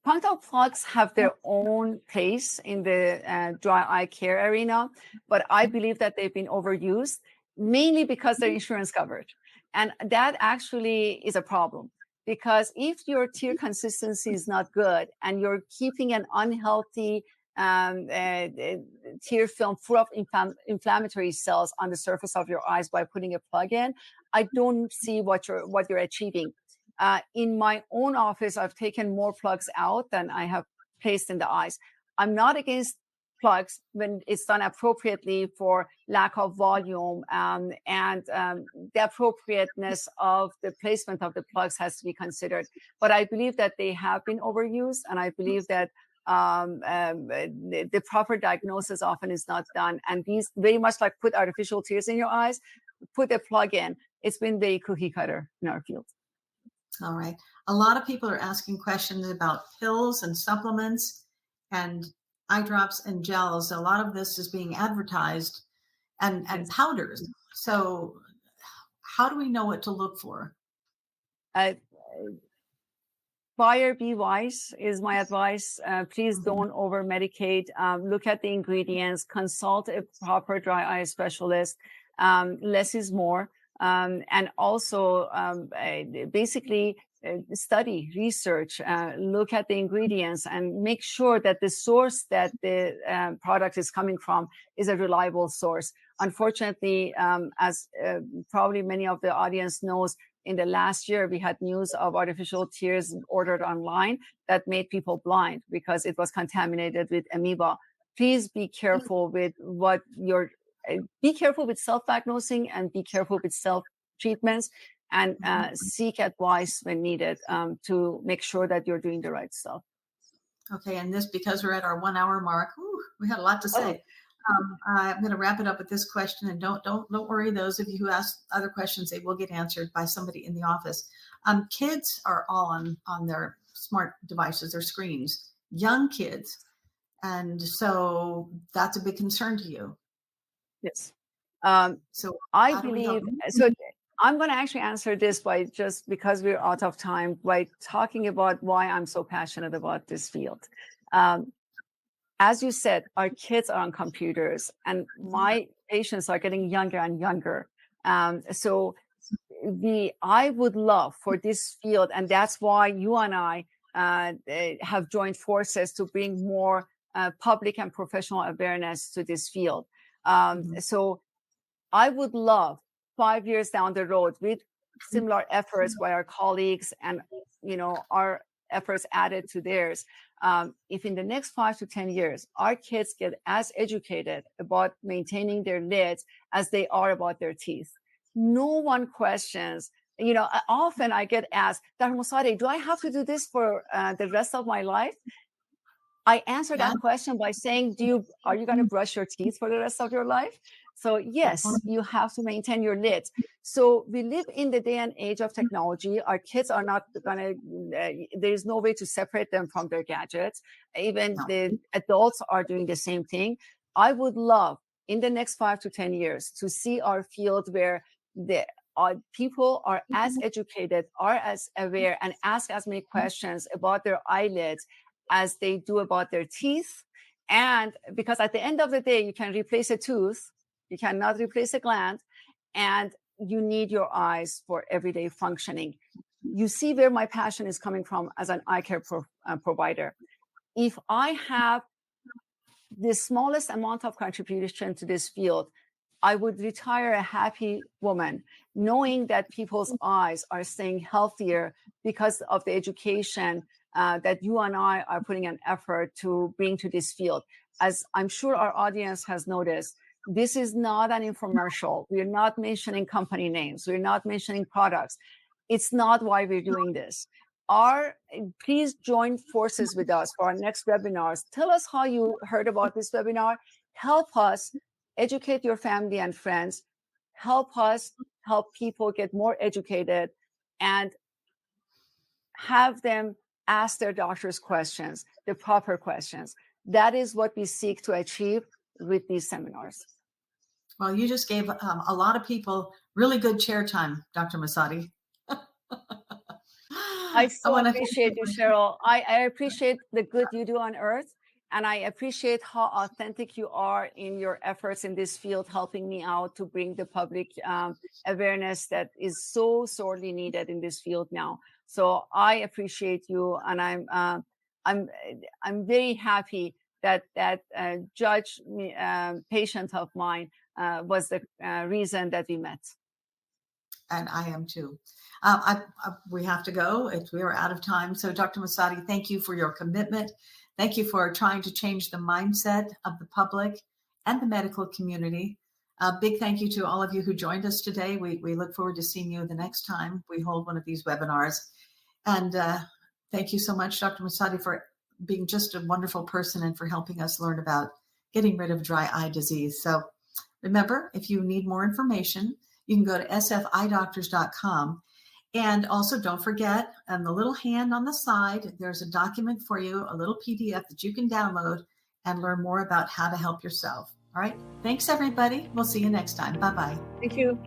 Punctal plugs have their own place in the dry eye care arena, but I believe that they've been overused, mainly because they're insurance covered. And that actually is a problem. Because if your tear consistency is not good and you're keeping an unhealthy tear film full of inflammatory cells on the surface of your eyes by putting a plug in, I don't see what you're achieving. In my own office, I've taken more plugs out than I have placed in the eyes. I'm not against plugs when it's done appropriately for lack of volume, and the appropriateness of the placement of the plugs has to be considered. But I believe that they have been overused, and I believe that the proper diagnosis often is not done. And these, very much like put artificial tears in your eyes, put a plug in. It's been very cookie cutter in our field. All right. A lot of people are asking questions about pills and supplements and eye drops and gels. A lot of this is being advertised and powders. So how do we know what to look for? Buyer be wise is my advice. Please don't over medicate. Look at the ingredients, consult a proper dry eye specialist. Less is more. And also, basically, study, research, look at the ingredients, and make sure that the source that the product is coming from is a reliable source. Unfortunately, as probably many of the audience knows, in the last year, we had news of artificial tears ordered online that made people blind because it was contaminated with amoeba. Please be careful with what you're, be careful with self-diagnosing and be careful with self-treatments, and seek advice when needed to make sure that you're doing the right stuff. Okay, and this, because we're at our 1 hour mark, we had a lot to say. I'm going to wrap it up with this question, and don't worry. Those of you who ask other questions, they will get answered by somebody in the office. Kids are all on their smart devices, their screens, young kids, and so that's a big concern to you. Yes. So I believe so. I'm going to actually answer this by, just because we're out of time, by talking about why I'm so passionate about this field. As you said, our kids are on computers, and my patients are getting younger and younger. So I would love for this field, and that's why you and I have joined forces to bring more public and professional awareness to this field. So I would love 5 years down the road, with similar efforts by our colleagues and our efforts added to theirs, if in the next 5 to 10 years our kids get as educated about maintaining their lids as they are about their teeth. No one questions. Often I get asked, Dr. Mosaddegh, do I have to do this for the rest of my life? I answer that question by saying, are you going to brush your teeth for the rest of your life? So yes, you have to maintain your lids. So we live in the day and age of technology. Our kids are not going to, there's no way to separate them from their gadgets. Even the adults are doing the same thing. I would love in the next 5 to 10 years to see our field where people are as educated, are as aware, and ask as many questions about their eyelids as they do about their teeth. And because at the end of the day, you can replace a tooth, you cannot replace a gland, and you need your eyes for everyday functioning. You see where my passion is coming from as an eye care provider. If I have the smallest amount of contribution to this field, I would retire a happy woman, knowing that people's eyes are staying healthier because of the education that you and I are putting an effort to bring to this field. As I'm sure our audience has noticed, this is not an infomercial. We're not mentioning company names. We're not mentioning products. It's not why we're doing this. Please join forces with us for our next webinars. Tell us how you heard about this webinar. Help us educate your family and friends. Help us help people get more educated and have them ask their doctors questions, the proper questions. That is what we seek to achieve with these seminars. Well, you just gave a lot of people really good chair time, Dr. Mosaddegh. I so appreciate you, Cheryl. I appreciate the good you do on earth, and I appreciate how authentic you are in your efforts in this field, helping me out to bring the public awareness that is so sorely needed in this field now. So I appreciate you, and I'm very happy that judge patient of mine was the reason that we met. And I am too. We have to go. We are out of time. So Dr. Mosaddegh, thank you for your commitment. Thank you for trying to change the mindset of the public and the medical community. A big thank you to all of you who joined us today. We look forward to seeing you the next time we hold one of these webinars. And thank you so much, Dr. Mosaddegh, for being just a wonderful person and for helping us learn about getting rid of dry eye disease. So remember, if you need more information, you can go to sfidoctors.com. And also don't forget, on the little hand on the side, there's a document for you, a little PDF that you can download and learn more about how to help yourself. All right. Thanks, everybody. We'll see you next time. Bye-bye. Thank you.